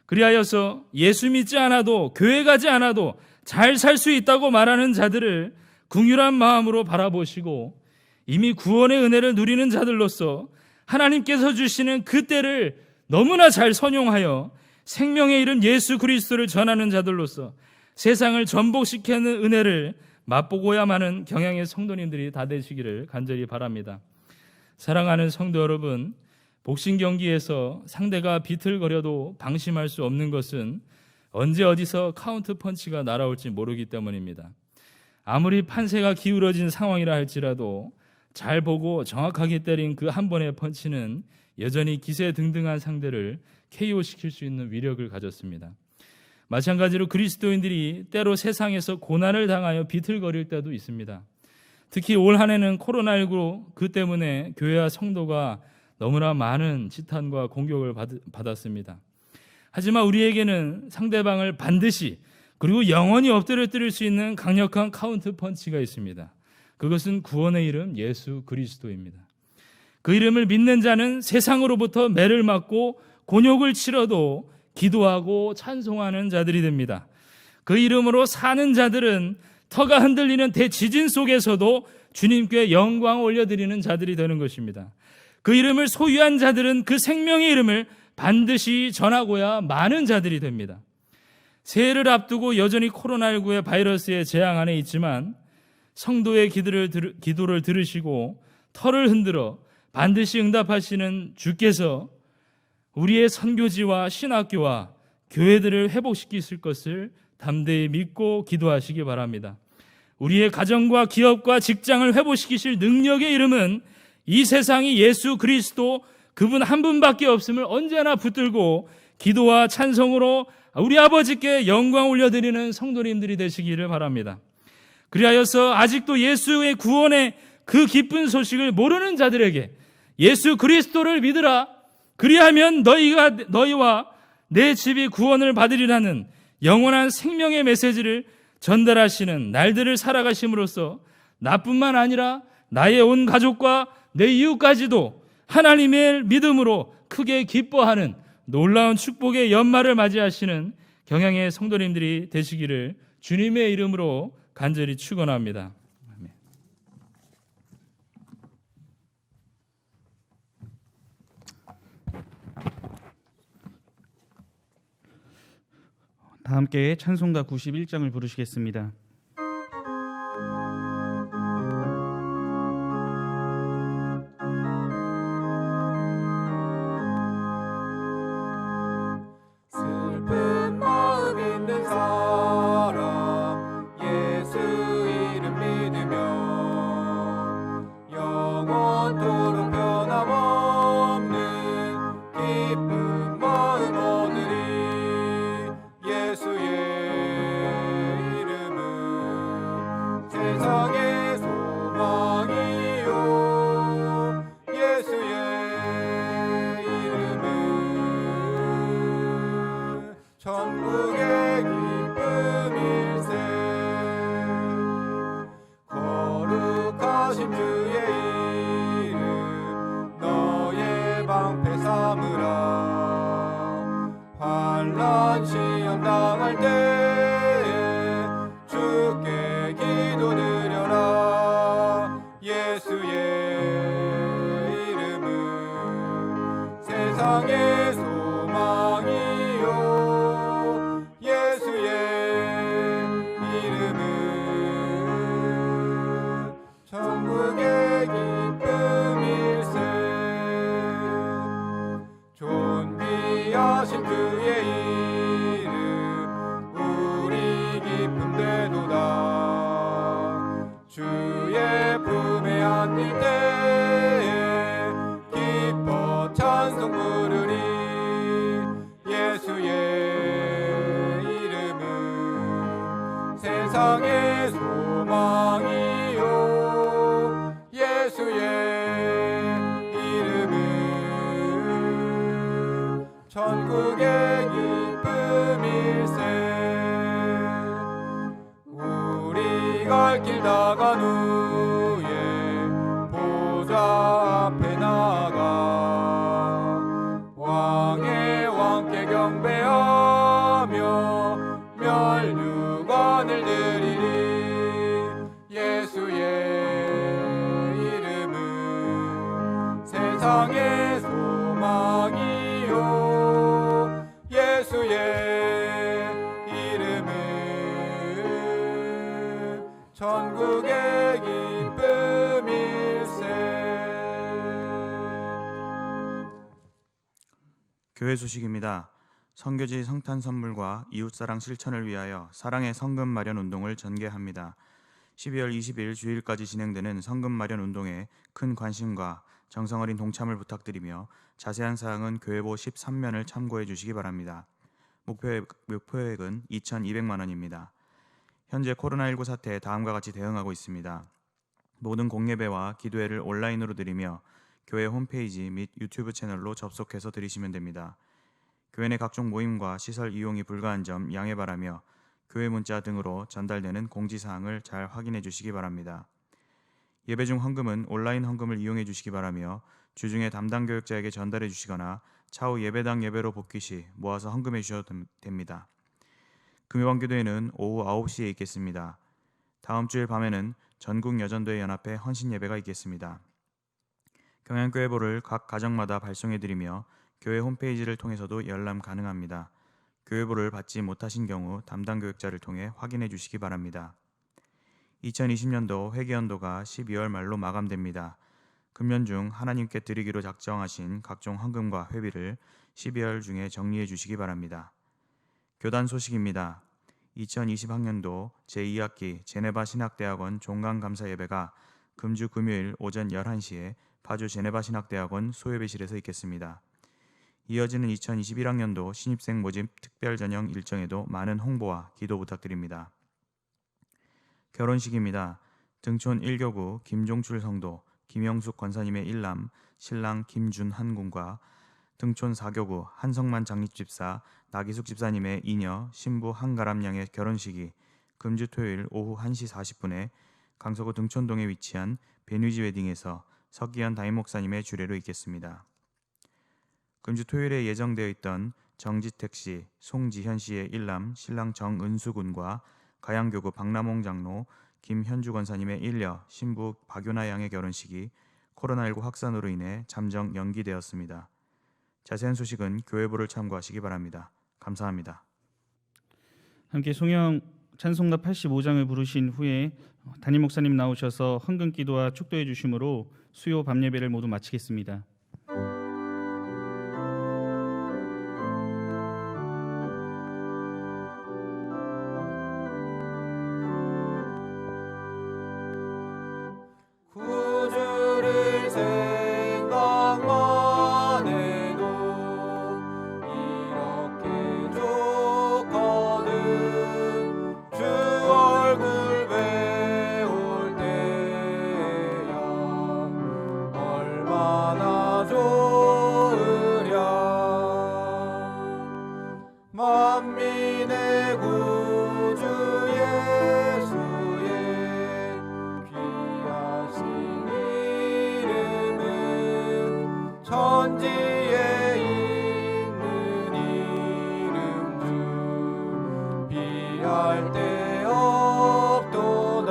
[SPEAKER 2] 그리하여서 예수 믿지 않아도 교회 가지 않아도 잘 살 수 있다고 말하는 자들을 긍휼한 마음으로 바라보시고 이미 구원의 은혜를 누리는 자들로서 하나님께서 주시는 그 때를 너무나 잘 선용하여 생명의 이름 예수 그리스도를 전하는 자들로서 세상을 전복시키는 은혜를 맛보고야만 하는 경향의 성도님들이 다 되시기를 간절히 바랍니다. 사랑하는 성도 여러분, 복싱 경기에서 상대가 비틀거려도 방심할 수 없는 것은 언제 어디서 카운트 펀치가 날아올지 모르기 때문입니다. 아무리 판세가 기울어진 상황이라 할지라도 잘 보고 정확하게 때린 그 한 번의 펀치는 여전히 기세등등한 상대를 KO시킬 수 있는 위력을 가졌습니다. 마찬가지로 그리스도인들이 때로 세상에서 고난을 당하여 비틀거릴 때도 있습니다. 특히 올 한 해는 코로나19 그 때문에 교회와 성도가 너무나 많은 지탄과 공격을 받았습니다. 하지만 우리에게는 상대방을 반드시 그리고 영원히 엎드려뜨릴 수 있는 강력한 카운트 펀치가 있습니다. 그것은 구원의 이름 예수 그리스도입니다. 그 이름을 믿는 자는 세상으로부터 매를 맞고 곤욕을 치러도 기도하고 찬송하는 자들이 됩니다. 그 이름으로 사는 자들은 터가 흔들리는 대지진 속에서도 주님께 영광을 올려드리는 자들이 되는 것입니다. 그 이름을 소유한 자들은 그 생명의 이름을 반드시 전하고야 많은 자들이 됩니다. 새해를 앞두고 여전히 코로나19의 바이러스의 재앙 안에 있지만 성도의 기도를 들으시고 터를 흔들어 반드시 응답하시는 주께서 우리의 선교지와 신학교와 교회들을 회복시키실 것을 담대히 믿고 기도하시기 바랍니다. 우리의 가정과 기업과 직장을 회복시키실 능력의 이름은 이 세상이 예수 그리스도 그분 한 분밖에 없음을 언제나 붙들고 기도와 찬송으로 우리 아버지께 영광 올려드리는 성도님들이 되시기를 바랍니다. 그리하여서 아직도 예수의 구원의 그 기쁜 소식을 모르는 자들에게 예수 그리스도를 믿으라, 그리하면 너희와 내 집이 구원을 받으리라는 영원한 생명의 메시지를 전달하시는 날들을 살아가심으로써 나뿐만 아니라 나의 온 가족과 내 이웃까지도 하나님의 믿음으로 크게 기뻐하는 놀라운 축복의 연말을 맞이하시는 경향의 성도님들이 되시기를 주님의 이름으로 간절히 축원합니다. 아멘.
[SPEAKER 1] 다 함께 찬송가 91장을 부르시겠습니다.
[SPEAKER 3] 슬픈 마음 있는 사람 예수 이름 믿으며 영원토록 변함없는 기쁜 마음 얻으리. 예수의 이름은 세상의 소망이요. 예수의 이름은 천국의 기쁨일세. 거룩하신 주의 이름 너의 방패 삼으라. 환난 시험 당할 때에 주께 기도드려라. 예수의 이름은 세상의 소망이요. 예수의 이름은 천국의 기쁨일세. 존귀하신 주의 이름 우리 기쁨 되도다. 주의 품에 안길 때에 기뻐 찬송 부르리. 예수의 이름은 세상의 소망이요. 예수의 이름은 천국의 기쁨일세. 우리 갈 길 나간 후에 보좌 앞에 나가 왕의 왕께 경배하며 멸류관을 드리리. 예수의 이름은 세상의 소망이요. 예수의 이름은 천국의 기쁨일세.
[SPEAKER 4] 교회 소식입니다. 선교지 성탄 선물과 이웃사랑 실천을 위하여 사랑의 성금 마련 운동을 전개합니다. 12월 20일 주일까지 진행되는 성금 마련 운동에 큰 관심과 정성어린 동참을 부탁드리며 자세한 사항은 교회보 13면을 참고해 주시기 바랍니다. 목표액은 2,200만 원입니다. 현재 코로나19 사태에 다음과 같이 대응하고 있습니다. 모든 공예배와 기도회를 온라인으로 드리며 교회 홈페이지 및 유튜브 채널로 접속해서 드리시면 됩니다. 교회 내 각종 모임과 시설 이용이 불가한 점 양해 바라며 교회 문자 등으로 전달되는 공지사항을 잘 확인해 주시기 바랍니다. 예배 중 헌금은 온라인 헌금을 이용해 주시기 바라며 주중에 담당 교역자에게 전달해 주시거나 차후 예배당 예배로 복귀 시 모아서 헌금해 주셔도 됩니다. 금요반 기도회는 오후 9시에 있겠습니다. 다음 주일 밤에는 전국 여전도회 연합회 헌신 예배가 있겠습니다. 경양교회보를 각 가정마다 발송해 드리며 교회 홈페이지를 통해서도 열람 가능합니다. 교회보를 받지 못하신 경우 담당 교역자를 통해 확인해 주시기 바랍니다. 2020년도 회계연도가 12월 말로 마감됩니다. 금년 중 하나님께 드리기로 작정하신 각종 헌금과 회비를 12월 중에 정리해 주시기 바랍니다. 교단 소식입니다. 2020학년도 제2학기 제네바 신학대학원 종강감사 예배가 금주 금요일 오전 11시에 파주 제네바 신학대학원 소예배실에서 있겠습니다. 이어지는 2021학년도 신입생 모집 특별전형 일정에도 많은 홍보와 기도 부탁드립니다. 결혼식입니다. 등촌 1교구 김종출 성도 김영숙 권사님의 일남 신랑 김준한 군과 등촌 4교구 한성만 장립집사 나기숙 집사님의 이녀 신부 한가람 양의 결혼식이 금주 토요일 오후 1시 40분에 강서구 등촌동에 위치한 베뉴지 웨딩에서 석기현 담임 목사님의 주례로 있겠습니다. 금주 토요일에 예정되어 있던 정지택 씨, 송지현 씨의 일남 신랑 정은수 군과 가양교구 박남홍 장로 김현주 권사님의 일녀 신부 박윤아 양의 결혼식이 코로나19 확산으로 인해 잠정 연기되었습니다. 자세한 소식은 교회보를 참고하시기 바랍니다. 감사합니다.
[SPEAKER 1] 함께 송영 찬송가 85장을 부르신 후에 담임 목사님 나오셔서 헌금 기도와 축도해 주심으로 수요 밤 예배를 모두 마치겠습니다.
[SPEAKER 3] 구주를 생각만 해도 이렇게 좋거든. 주 얼굴 배울 때야 얼마나 좋으랴. 만민의 구주 예수의 귀하신 이름은 천지에 있는 이름 중 비할 데 없도다.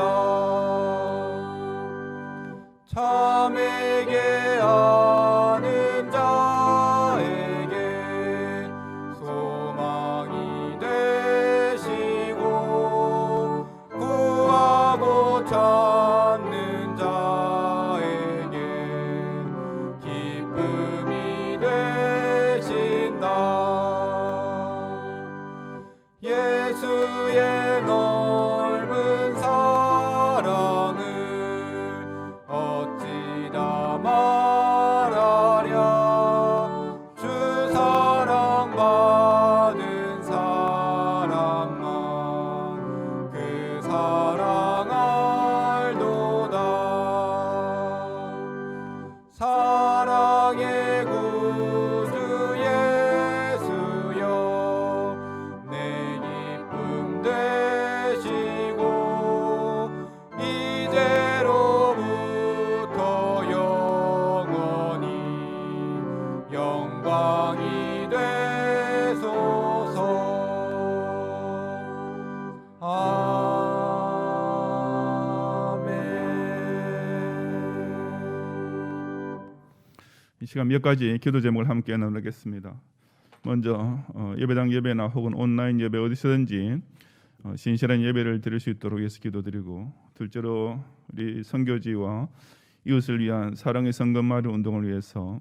[SPEAKER 3] 참에게 아는 자에게 소망이 되시고 구하고 찾는 자에게 기쁨이 되신다. 예수의 넓은 사랑을 어찌다 말하랴. 주 사랑받은 사람만 그 사랑 알도다. 사랑의 구주 예수여 내 기쁨 되시고 이제로부터 영원히 영광이 되소서. 아멘.
[SPEAKER 5] 이 시간 몇 가지 기도 제목을 함께 나누겠습니다. 먼저 예배당 예배나 혹은 온라인 예배 어디서든지 신실한 예배를 드릴 수 있도록 위해서 기도드리고, 둘째로 우리 선교지와 이웃을 위한 사랑의 성금 마련 운동을 위해서,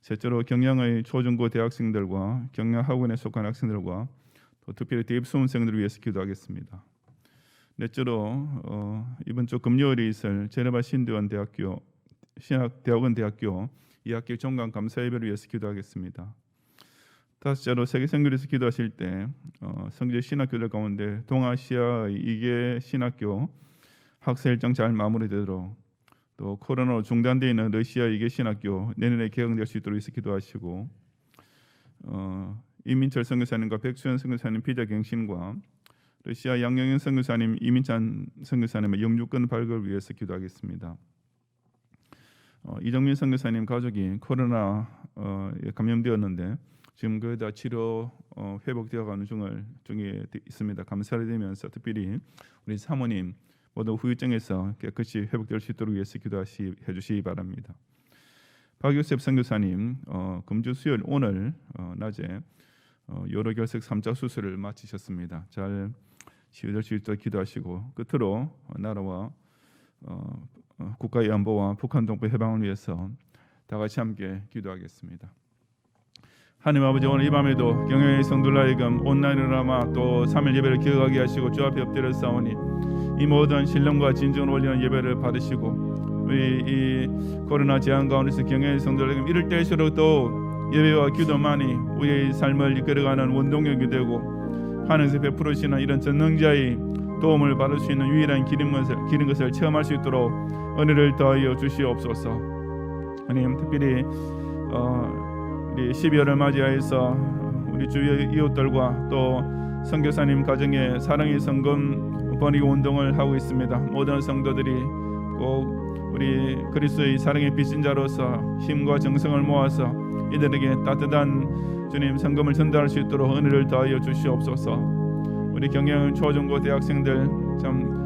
[SPEAKER 5] 셋째로 경양의 초중고 대학생들과 경양학원에 속한 학생들과 또 특별히 대입 수험생들을 위해서 기도하겠습니다. 넷째로 이번 주 금요일에 있을 제네바 신대원 대학교 신학대학원 대학교 2학기 종강 감사 예배를 위해서 기도하겠습니다. 다섯째로 세계 선교에서 기도하실 때 성지 신학교들 가운데 동아시아의 2개 신학교 학사 일정 잘 마무리되도록, 또 코로나로 중단되어 있는 러시아 2개 신학교 내년에 개강될 수 있도록 해서 기도하시고, 이민철 선교사님과 백수현 선교사님 비자 갱신과 러시아 양영현 선교사님, 이민찬 선교사님의 영주권 발급을 위해서 기도하겠습니다. 이정민 선교사님 가족이 코로나에 감염되었는데 지금 거의 다 치료 회복되어가는 중에 있습니다. 감사를 드리면서 특별히 우리 사모님 모두 후유증에서 깨끗이 회복될 수 있도록 위해서 기도해 주시기 바랍니다. 박요셉 선교사님 금주 수요일 오늘 낮에 요로결석 3차 수술을 마치셨습니다. 잘 치유될 수 있도록 기도하시고, 끝으로 나라와 국가의 안보와 북한 동포 해방을 위해서 다 같이 함께 기도하겠습니다. 하나님 아버지, 오늘 이 밤에도 경영의 성도들 하여금 온라인으로나마 또 3일 예배를 기억하게 하시고 주 앞에 엎드려 싸우니 이 모든 신령과 진정을 올리는 예배를 받으시고, 우리 이 코로나 재앙 가운데서 경영의 성도들 하여금 이럴 때일수록 또 예배와 기도만이 우리의 삶을 이끌어가는 원동력이 되고 하늘에서 베풀으시는 이런 전능자의 도움을 받을 수 있는 유일한 길인 것을 체험할 수 있도록 은혜를 더하여 주시옵소서. 하나님, 특별히 우리 12월을 맞이하여서 우리 주위의 이웃들과 또 선교사님 가정에 사랑의 성금 번역 운동을 하고 있습니다. 모든 성도들이 꼭 우리 그리스도의 사랑의 빚진 자로서 힘과 정성을 모아서 이들에게 따뜻한 주님 성금을 전달할 수 있도록 은혜를 더하여 주시옵소서. 우리 경영 초중고 대학생들 참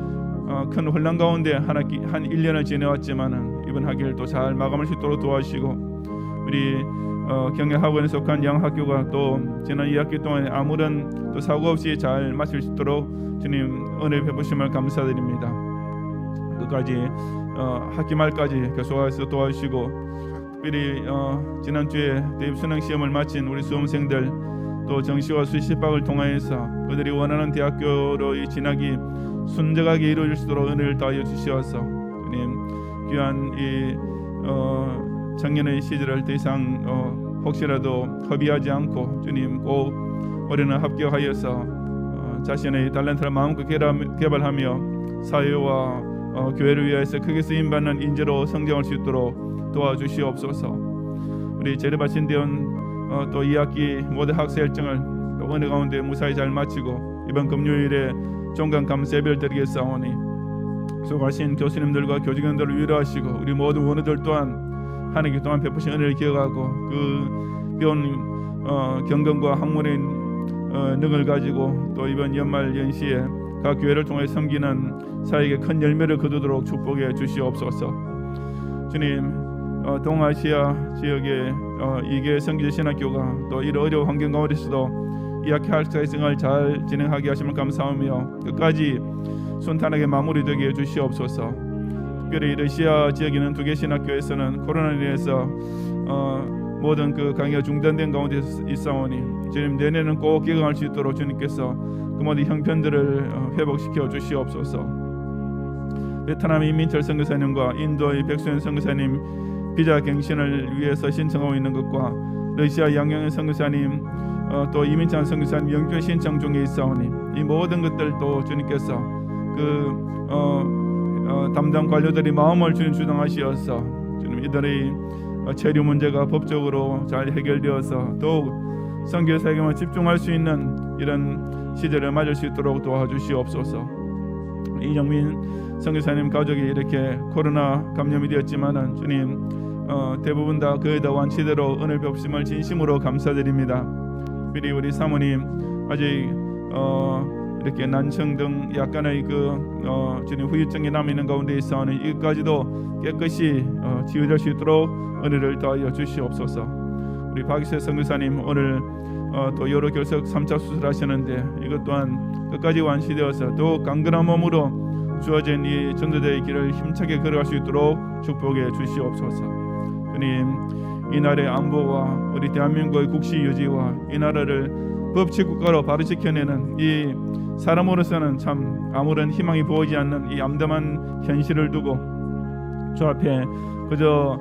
[SPEAKER 5] 큰 혼란 가운데 한 1년을 지내왔지만은 이번 학기를 또 잘 마감할 수 있도록 도와주시고, 우리 경영학원에 속한 양학교가 또 지난 2학기 동안 아무런 또 사고 없이 잘 마칠 수 있도록 주님 은혜 베푸심을 감사드립니다. 끝까지 학기 말까지 계속해서 도와주시고, 특별히 지난주에 대입 수능 시험을 마친 우리 수험생들 또 정시와 수시박을 통하여서 그들이 원하는 대학교로 진학이 순적하게 이루어질 수 있도록 은혜를 더하여 주시어서 주님 귀한 이 작년의 시절을 더 이상 혹시라도 허비하지 않고 주님 꼭 올해는 합격하여서 자신의 탤런트를 마음껏 개발하며 사회와 교회를 위해서 크게 쓰임받는 인재로 성장할 수 있도록 도와주시옵소서. 우리 재래바친 대원 또 2학기 모든 학사 일정을 은혜 가운데 무사히 잘 마치고 이번 금요일에 종강 감사 예배를 드리겠사오니 수고하신 교수님들과 교직원들을 위로하시고 우리 모든 원우들 또한 한 학기 동안 베푸신 은혜를 기억하고 그 배운 경건과 학문의 능을 가지고 또 이번 연말 연시에 각 교회를 통해 섬기는 사역에 큰 열매를 거두도록 축복해 주시옵소서. 주님, 동아시아 지역의 2개 성지 신학교가 또 이런 어려운 환경 가운데서도 이 학기 학사 생활 잘 진행하게 하심을 감사하며 끝까지 순탄하게 마무리되게 해주시옵소서. 특별히 러시아 지역에 있는 2개 신학교에서는 코로나로 인해서 모든 그 강의가 중단된 가운데 있사오니 주님 내년은 꼭 개강할 수 있도록 주님께서 그 모든 형편들을 회복시켜 주시옵소서. 베트남 이민철 선교사님과 인도의 백수현 선교사님 비자 갱신을 위해서 신청하고 있는 것과 러시아 양영현 선교사님 또 이민찬 선교사님 영주 신청 중에 있사오니 이 모든 것들도 주님께서 그 담당 관료들이 마음을 주님 주장하시어서 주님 이들의 체류 문제가 법적으로 잘 해결되어서 더욱 선교 사역에만 집중할 수 있는 이런 시대를 맞을 수 있도록 도와주시옵소서. 이정민 선교사님 가족이 이렇게 코로나 감염이 되었지만은 주님 대부분 다 거의 다 완치대로 은혜 베푸심을 진심으로 감사드립니다. 특별히 우리 사모님 아직 이렇게 난청 등 약간의 주님 후유증이 남아있는 가운데 있어오니 이것까지도 깨끗이 치유될 수 있도록 은혜를 더하여 주시옵소서. 우리 박이세 선교사님 오늘 또 여러 결석 3차 수술하셨는데 이것 또한 끝까지 완치되어서 더욱 강건한 몸으로 주어진 이 전도자의 길을 힘차게 걸어갈 수 있도록 축복해 주시옵소서. 주님, 이 나라의 안보와 우리 대한민국의 국시 유지와 이 나라를 법치 국가로 바로 지켜내는 이 사람으로서는 참 아무런 희망이 보이지 않는 이 암담한 현실을 두고 주 앞에 그저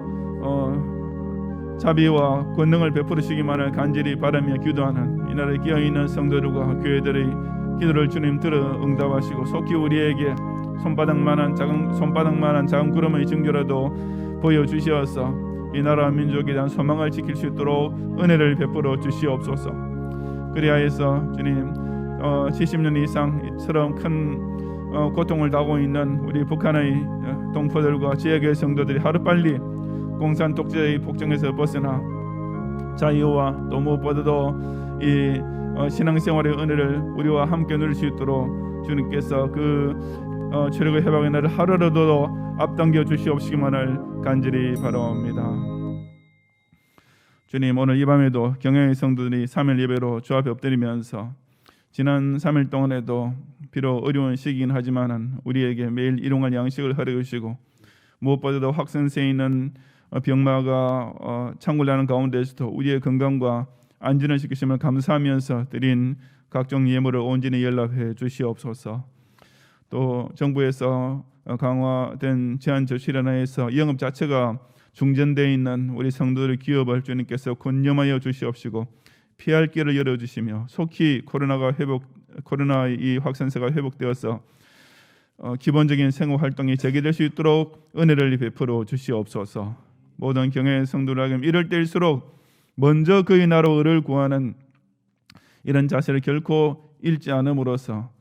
[SPEAKER 5] 자비와 권능을 베풀으시기만을 간절히 바라며 기도하는 이 나라에 끼어있는 성도들과 교회들의 기도를 주님 들어 응답하시고 속히 우리에게 손바닥만한 작은 구름의 징조라도 보여주시어서 이 나라 민족에 대한 소망을 지킬 수 있도록 은혜를 베풀어 주시옵소서. 그리하여서 주님 70년 이상처럼 큰 고통을 당하고 있는 우리 북한의 동포들과 지역의 성도들이 하루빨리 공산 독재의 복종에서 벗어나 자유와 또 무엇보다도 이 신앙생활의 은혜를 우리와 함께 누릴 수 있도록 주님께서 그 체력의 회복의 날을 하루라도 앞당겨 주시옵시기만을 간절히 바라옵니다. 주님, 오늘 이 밤에도 경영의 성도들이 3일 예배로 주 앞에 엎드리면서 지난 3일 동안에도 비록 어려운 시기긴 하지만 우리에게 매일 일용할 양식을 허락해 주시고 무엇보다도 확산세 있는 병마가 창궐하는 가운데서도 우리의 건강과 안전을 지키심을 감사하면서 드린 각종 예물을 온전히 연락해 주시옵소서. 또 정부에서 강화된 제한 조치를 하여서 영업 자체가 중단되어 있는 우리 성도들의 기업을 주님께서 권념하여 주시옵시고 피할 길을 열어주시며 속히 코로나의 이 확산세가 회복되어서 기본적인 생활 활동이 재개될 수 있도록 은혜를 베풀어 주시옵소서. 모든 경외의 성도라면 이럴 때일수록 먼저 그의 나라를 구하는 이런 자세를 결코 잃지 않음으로써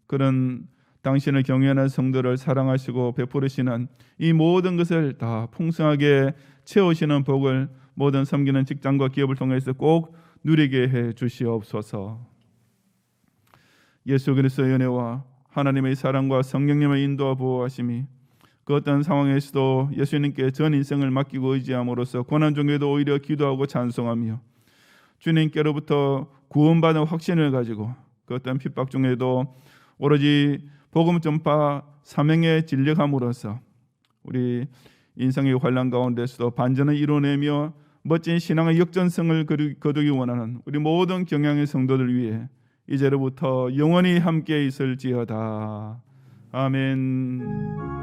[SPEAKER 5] 그런 당신을 경외하는 성도를 사랑하시고 베푸시는 이 모든 것을 다 풍성하게 채우시는 복을 모든 섬기는 직장과 기업을 통해서 꼭 누리게 해 주시옵소서. 예수 그리스도의 은혜와 하나님의 사랑과 성령님의 인도와 보호하심이 그 어떤 상황에서도 예수님께 전 인생을 맡기고 의지함으로써 고난 중에도 오히려 기도하고 찬송하며 주님께로부터 구원받은 확신을 가지고 그 어떤 핍박 중에도 오로지 복음 전파 사명에 진력함으로써 우리 인생의 환난 가운데서도 반전을 이루어내며 멋진 신앙의 역전성을 거두기 원하는 우리 모든 경향의 성도들 위해 이제로부터 영원히 함께 있을지어다. 아멘.